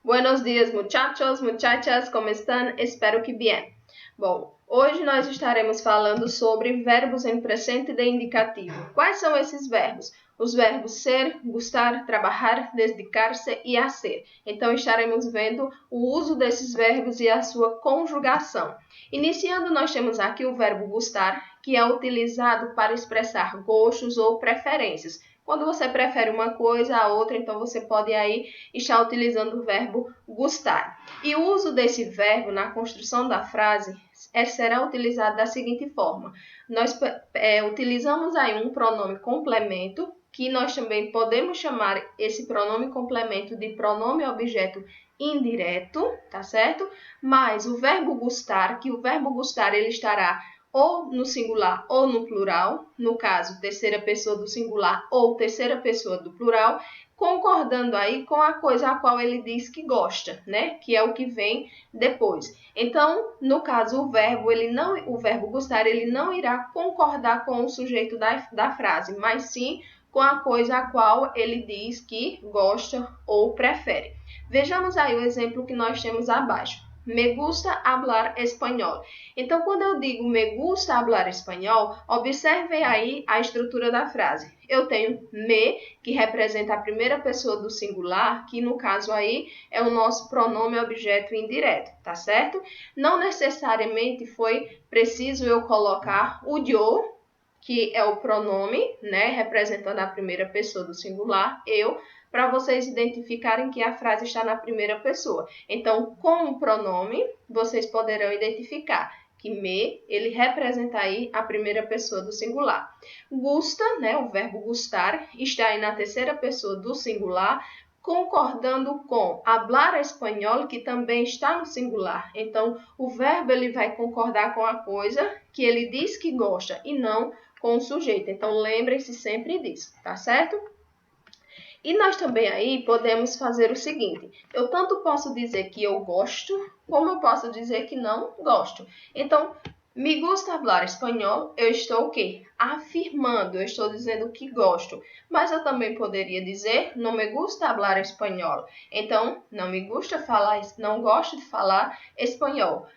Buenos dias, muchachos, muchachas, como estão? Espero que bem. Bom, hoje nós estaremos falando sobre verbos em presente de indicativo. Quais são esses verbos? Os verbos ser, gostar, trabalhar, dedicar-se e hacer. Então, estaremos vendo o uso desses verbos e a sua conjugação. Iniciando, nós temos aqui o verbo gostar, que é utilizado para expressar gostos ou preferências. Quando você prefere uma coisa a outra, então você pode aí estar utilizando o verbo gostar. E o uso desse verbo na construção da frase será utilizado da seguinte forma. Nós utilizamos aí um pronome complemento, que nós também podemos chamar esse pronome complemento de pronome objeto indireto, tá certo? Mas o verbo gostar, que o verbo gostar ele estará ou no singular ou no plural, no caso, terceira pessoa do singular ou terceira pessoa do plural, concordando aí com a coisa a qual ele diz que gosta, né? Que é o que vem depois. Então, no caso, o verbo gostar, ele não irá concordar com o sujeito da frase, mas sim com a coisa a qual ele diz que gosta ou prefere. Vejamos aí o exemplo que nós temos abaixo. Me gusta hablar espanhol. Então, quando eu digo me gusta hablar espanhol, observem aí a estrutura da frase. Eu tenho me, que representa a primeira pessoa do singular, que no caso aí é o nosso pronome objeto indireto, tá certo? Não necessariamente foi preciso eu colocar o yo, que é o pronome, né, representando a primeira pessoa do singular, eu, para vocês identificarem que a frase está na primeira pessoa. Então, com o pronome, vocês poderão identificar que me, ele representa aí a primeira pessoa do singular. Gusta, né, o verbo gustar, está aí na terceira pessoa do singular, concordando com hablar espanhol, que também está no singular. Então, o verbo ele vai concordar com a coisa que ele diz que gosta e não com o sujeito. Então, lembrem-se sempre disso, tá certo? E nós também aí podemos fazer o seguinte, eu tanto posso dizer que eu gosto, como eu posso dizer que não gosto. Então, me gusta hablar espanhol, eu estou o quê? Afirmando, eu estou dizendo que gosto. Mas eu também poderia dizer, não me gusta hablar espanhol. Então, não me gusta falar, não gosto de falar espanhol.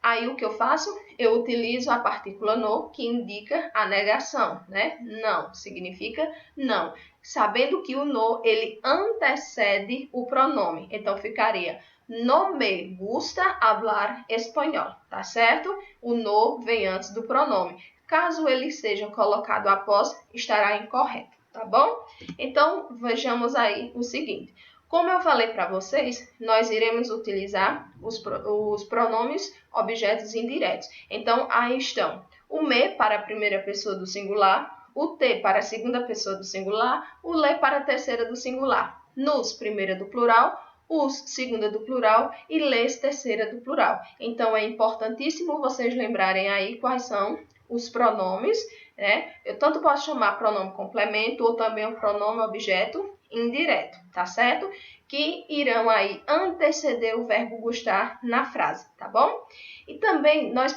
Aí o que eu faço? Eu utilizo a partícula no, que indica a negação, né? Não, significa não. Sabendo que o no, ele antecede o pronome. Então, ficaria, no me gusta hablar espanhol, tá certo? O no vem antes do pronome. Caso ele seja colocado após, estará incorreto, tá bom? Então, vejamos aí o seguinte. Como eu falei para vocês, nós iremos utilizar os pronomes objetos indiretos. Então, aí estão o me para a primeira pessoa do singular, o te para a segunda pessoa do singular, o le para a terceira do singular, nos, primeira do plural, os, segunda do plural e les, terceira do plural. Então, é importantíssimo vocês lembrarem aí quais são os pronomes, né? Eu tanto posso chamar pronome complemento ou também o pronome objeto indireto, tá certo? Que irão aí anteceder o verbo gostar na frase, tá bom? E também nós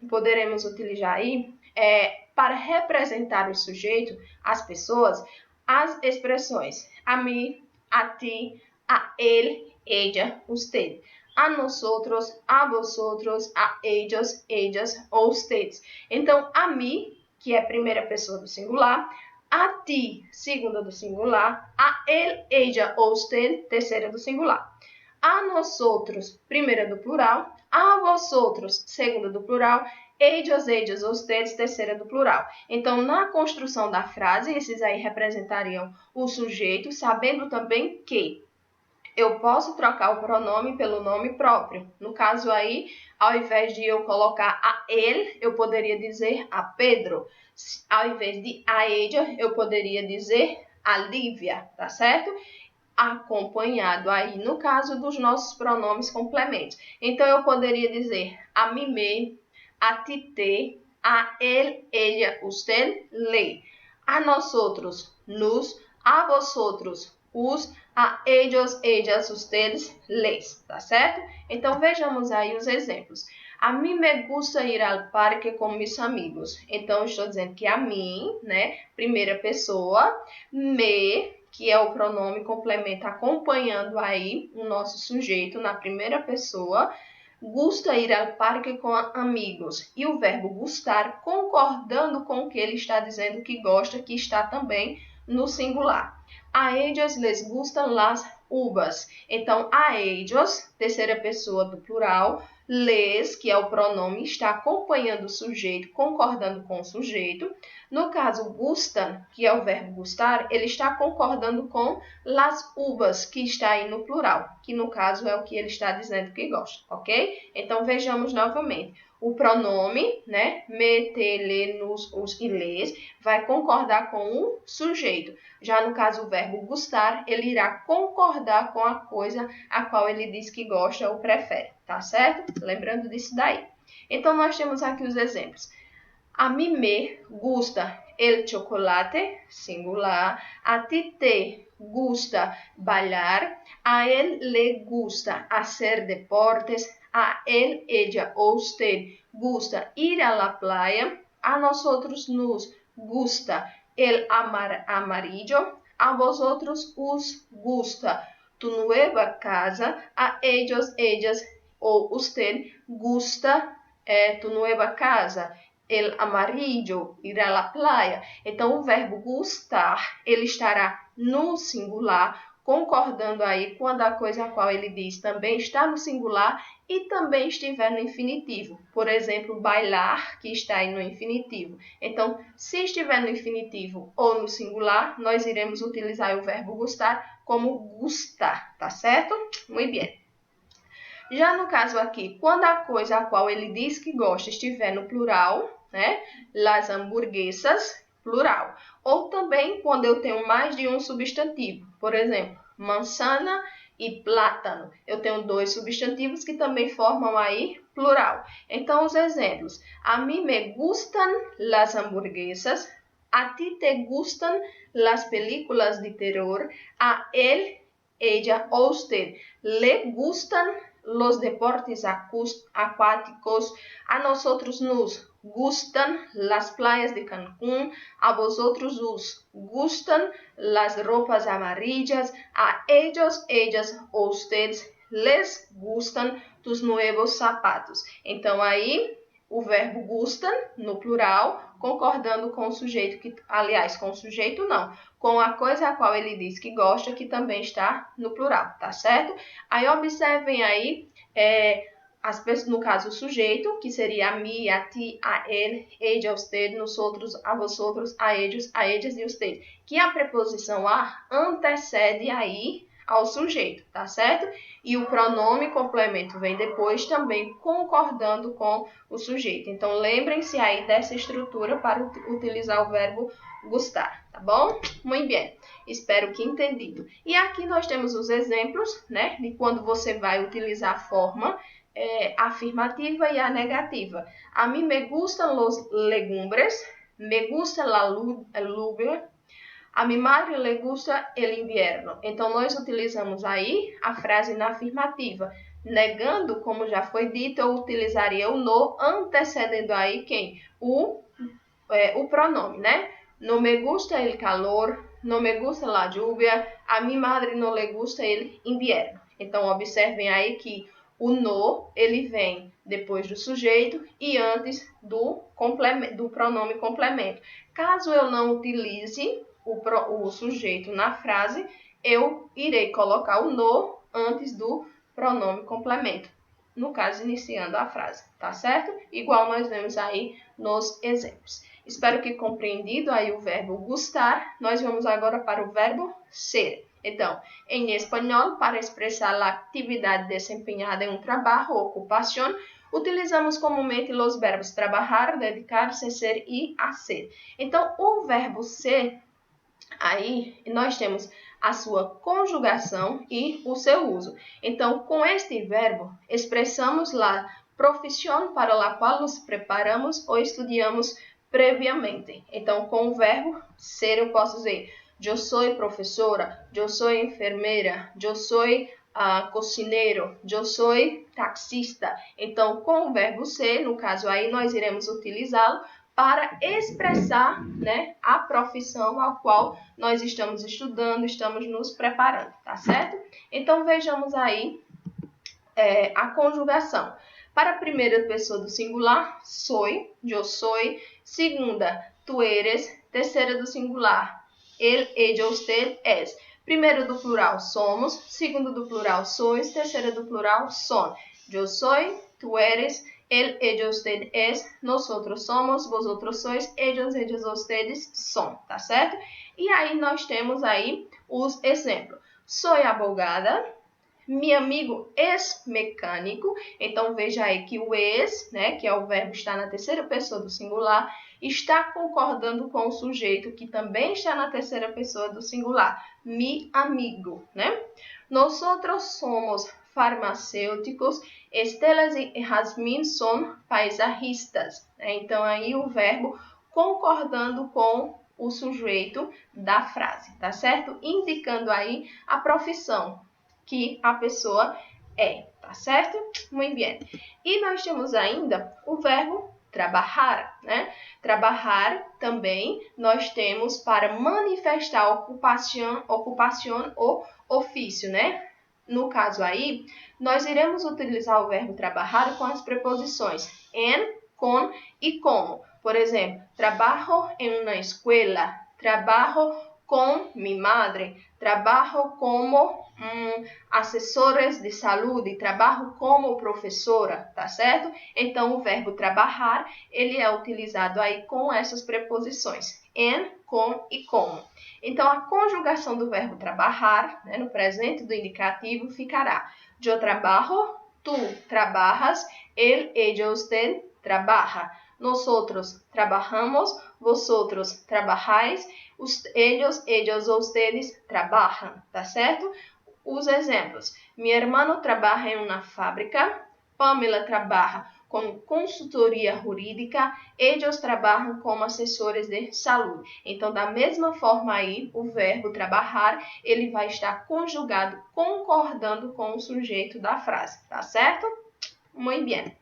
poderemos utilizar aí, para representar o sujeito, as pessoas, as expressões a mim, a ti, a ele, ella, usted. A nosotros, a vosotros, a ellos, ellas ou ustedes. Então, a mim, que é a primeira pessoa do singular, a ti, segunda do singular, a ele, ella ou usted, terceira do singular. A nosotros, primeira do plural, a vosotros, segunda do plural, ellos, ellas ou ustedes, terceira do plural. Então, na construção da frase, esses aí representariam o sujeito, sabendo também que eu posso trocar o pronome pelo nome próprio. No caso aí, ao invés de eu colocar a ele, eu poderia dizer a Pedro. Ao invés de a ella, eu poderia dizer a Lívia, tá certo? Acompanhado aí, no caso dos nossos pronomes complementos. Então, eu poderia dizer a mim me, a ti te, a ele, ella, usted, le. A nosotros, nos, a vosotros, os, a ellos, ellas, ustedes, les, tá certo? Então, vejamos aí os exemplos. A mim me gusta ir ao parque com meus amigos. Então, estou dizendo que a mim, né, primeira pessoa, me, que é o pronome complemento acompanhando aí o nosso sujeito na primeira pessoa. Gusta ir ao parque com amigos. E o verbo gustar concordando com o que ele está dizendo que gosta, que está também no singular. A ellos les gustan las uvas. Então, a ellos, terceira pessoa do plural, les, que é o pronome, está acompanhando o sujeito, concordando com o sujeito. No caso, gustan, que é o verbo gustar, ele está concordando com las uvas, que está aí no plural, que no caso é o que ele está dizendo que gosta, ok? Então, vejamos novamente. O pronome, né, me, te, le, nos, os e les, vai concordar com o sujeito. Já no caso, o verbo gustar, ele irá concordar com a coisa a qual ele diz que gosta ou prefere, tá certo? Lembrando disso daí. Então, nós temos aqui os exemplos. A mí me gusta el chocolate, singular. A ti te gusta bailar. A él le gusta hacer deportes. A él, ella o usted gusta ir a la playa. A nosotros nos gusta el amarillo. A vosotros os gusta tu nueva casa. A ellos, ellas o usted gusta tu nueva casa. El amarillo, ir a la playa. Então, o verbo gustar, ele estará no singular, concordando aí quando a coisa a qual ele diz também está no singular e também estiver no infinitivo. Por exemplo, bailar, que está aí no infinitivo. Então, se estiver no infinitivo ou no singular, nós iremos utilizar o verbo gustar como gustar, tá certo? Muito bem. Já no caso aqui, quando a coisa a qual ele diz que gosta estiver no plural, né? Las hamburguesas, plural. Ou também quando eu tenho mais de um substantivo. Por exemplo, manzana e plátano. Eu tenho dois substantivos que também formam aí plural. Então, os exemplos. A mí me gustan las hamburguesas. A ti te gustan las películas de terror. A él, ella o usted le gustan los deportes acuáticos. A nosotros nos gustan las playas de Cancún. A vosotros os gustan las ropas amarillas. A ellos, ellas o ustedes les gustan tus nuevos zapatos. Então, aí, o verbo gustan, no plural, concordando com o sujeito, que, aliás, com o sujeito não, com a coisa a qual ele diz que gosta, que também está no plural, tá certo? Aí, observem aí, no caso, o sujeito, que seria a mim, a ti, a ele, ella, usted, nosotros, a vosotros, a ellos, a ellas e usted, que a preposição a antecede aí ao sujeito, tá certo? E o pronome complemento vem depois também concordando com o sujeito. Então, lembrem-se aí dessa estrutura para utilizar o verbo gustar, tá bom? Muito bem, espero que entendido. E aqui nós temos os exemplos, né, de quando você vai utilizar a forma afirmativa e a negativa. A mí me gustan los legumbres, me gusta la lluvia. A mi madre le gusta el invierno. Então, nós utilizamos aí a frase na afirmativa. Negando, como já foi dito, eu utilizaria o no, antecedendo aí quem? O pronome, né? No me gusta el calor, no me gusta la lluvia, a mi madre no le gusta el invierno. Então, observem aí que o no, ele vem depois do sujeito e antes do pronome complemento. Caso eu não utilize o sujeito na frase, eu irei colocar o no antes do pronome complemento, no caso, iniciando a frase, tá certo? Igual nós vemos aí nos exemplos. Espero que compreendido aí o verbo gustar, nós vamos agora para o verbo ser. Então, em espanhol, para expressar a atividade desempenhada em um trabalho ou ocupação, utilizamos comumente os verbos trabalhar, dedicar-se, ser e hacer. Então, o verbo ser, aí nós temos a sua conjugação e o seu uso. Então, com este verbo, expressamos a profissão para a qual nos preparamos ou estudamos previamente. Então, com o verbo ser, eu posso dizer: eu sou professora, eu sou enfermeira, eu sou cozinheiro, eu sou taxista. Então, com o verbo ser, no caso aí, nós iremos utilizá-lo para expressar, né, a profissão a qual nós estamos estudando, estamos nos preparando, tá certo? Então, vejamos aí a conjugação. Para a primeira pessoa do singular, soy, yo soy. Segunda, tú eres. Terceira do singular, él, ella, usted, es. Primeiro do plural, somos. Segundo do plural, sois. Terceira do plural, son. Yo soy, tú eres, él, ella, usted, es. Nosotros somos, vosotros sois, ellos, ellas, ustedes, son. Tá certo? E aí nós temos aí os exemplos. Soy abogada. Meu amigo ex-mecânico, então veja aí que o ex, né, que é o verbo está na terceira pessoa do singular, está concordando com o sujeito que também está na terceira pessoa do singular, mi amigo, né? Nosotros somos farmacêuticos, Estelas e Jasmine são paisajistas. Então aí o verbo concordando com o sujeito da frase, tá certo? Indicando aí a profissão que a pessoa é, tá certo? Muito bem. E nós temos ainda o verbo trabalhar, né? Trabalhar também nós temos para manifestar ocupação ou ofício, né? No caso aí, nós iremos utilizar o verbo trabalhar com as preposições en, com e como. Por exemplo, trabalho em uma escola, trabalho com mi madre, trabalho como assessores de saúde, trabalho como professora, tá certo? Então, o verbo trabalhar, ele é utilizado aí com essas preposições, en, com e como. Então, a conjugação do verbo trabalhar, né, no presente do indicativo, ficará: yo trabajo, tú trabajas, él, ella, usted trabaja. Nosotros trabajamos, vosotros trabajáis, ellos, ellas ou ustedes trabalham, tá certo? Os exemplos: mi hermano trabaja em uma fábrica, Pamela trabalha com consultoria jurídica, eles trabalham como assessores de saúde. Então, da mesma forma aí, o verbo trabalhar, ele vai estar conjugado, concordando com o sujeito da frase, tá certo? Muito bem.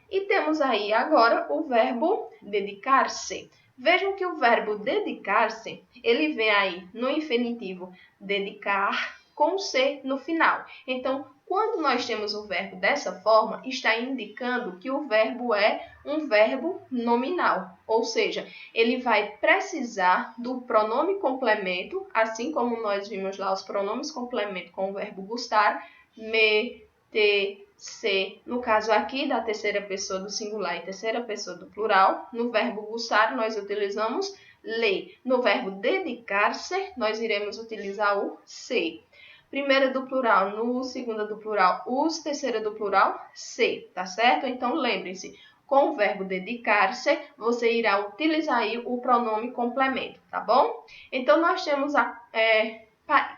E temos aí agora o verbo dedicar-se. Vejam que o verbo dedicar-se, ele vem aí no infinitivo dedicar com C no final. Então, quando nós temos o verbo dessa forma, está indicando que o verbo é um verbo nominal, ou seja, ele vai precisar do pronome complemento, assim como nós vimos lá os pronomes complemento com o verbo gustar, me, te, se. No caso aqui da terceira pessoa do singular e terceira pessoa do plural, no verbo gustar nós utilizamos le. No verbo dedicar-se, nós iremos utilizar o se. Primeira do plural, no, segunda do plural, os, terceira do plural, se, tá certo? Então, lembre-se, com o verbo dedicar-se, você irá utilizar aí o pronome complemento, tá bom? Então, nós temos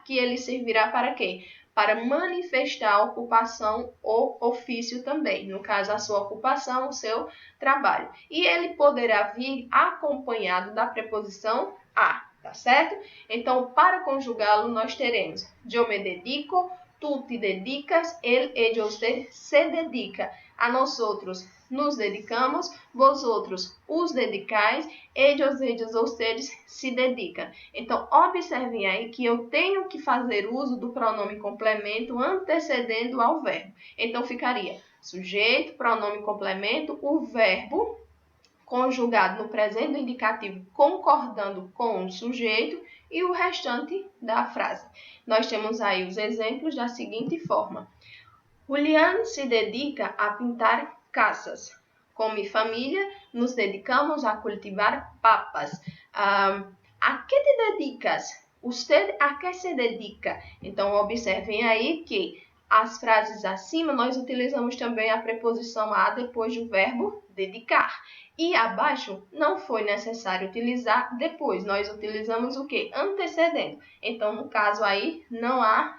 que ele servirá para quê? Para manifestar a ocupação ou ofício também, no caso, a sua ocupação, o seu trabalho. E ele poderá vir acompanhado da preposição a. Tá certo? Então, para conjugá-lo, nós teremos yo me dedico, tú te dedicas, él, ella, usted se dedica. A nós outros nos dedicamos, vosotros os dedicais, ellos, ellas, ustedes se dedicam. Então, observem aí que eu tenho que fazer uso do pronome complemento antecedendo ao verbo. Então, ficaria sujeito, pronome complemento, o verbo conjugado no presente do indicativo concordando com o sujeito e o restante da frase. Nós temos aí os exemplos da seguinte forma: Julián se dedica a pintar casas. Com minha família, nos dedicamos a cultivar papas. A que te dedicas? Usted a que se dedica? Então, observem aí que as frases acima nós utilizamos também a preposição a depois do verbo dedicar. E abaixo não foi necessário utilizar depois, nós utilizamos o que? Antecedendo. Então, no caso aí, não há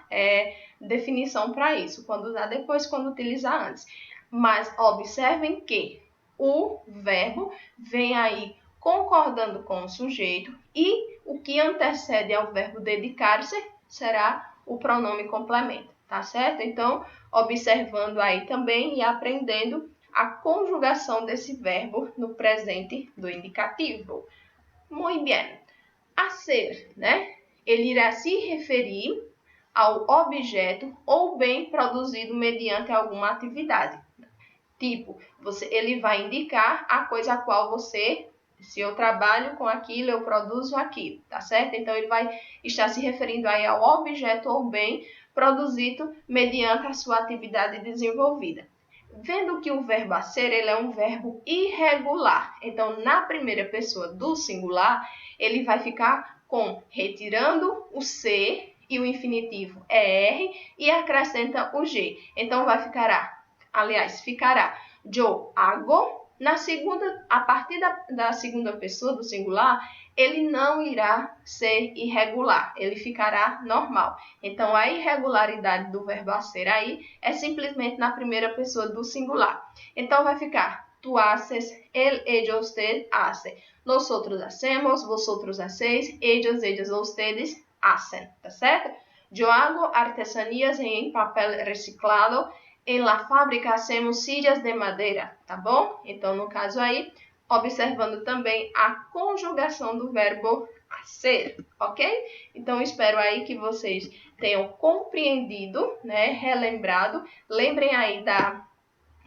definição para isso, quando usar depois, quando utilizar antes. Mas observem que o verbo vem aí concordando com o sujeito e o que antecede ao verbo dedicar-se será o pronome complemento, tá certo? Então, observando aí também e aprendendo a conjugação desse verbo no presente do indicativo. Muy bien. Hacer, né? Ele irá se referir ao objeto ou bem produzido mediante alguma atividade. Tipo, ele vai indicar a coisa a qual você, se eu trabalho com aquilo, eu produzo aquilo, tá certo? Então, ele vai estar se referindo aí ao objeto ou bem produzido mediante a sua atividade desenvolvida. Vendo que o verbo hacer, ele é um verbo irregular. Então, na primeira pessoa do singular, ele vai ficar retirando o ser e o infinitivo er e acrescenta o g. Então, ficará yo hago. A partir da segunda pessoa do singular, ele não irá ser irregular, ele ficará normal. Então, a irregularidade do verbo hacer aí é simplesmente na primeira pessoa do singular. Então, vai ficar tú haces, él, ella, usted hace. Nosotros hacemos, vosotros hacéis, ellos, ellas, ustedes hacen, tá certo? Yo hago artesanías en papel reciclado. Em la fábrica hacemos sillas de madeira, tá bom? Então, no caso aí, observando também a conjugação do verbo hacer, ok? Então, espero aí que vocês tenham compreendido, né? Relembrado. Lembrem aí da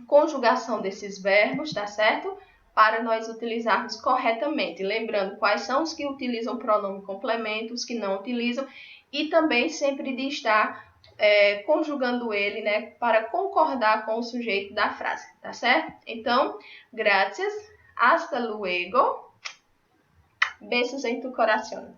conjugação desses verbos, tá certo? Para nós utilizarmos corretamente. Lembrando quais são os que utilizam pronome complemento, os que não utilizam. E também sempre de estar conjugando ele, né, para concordar com o sujeito da frase, tá certo? Então, gracias, hasta luego, besos em tu coração.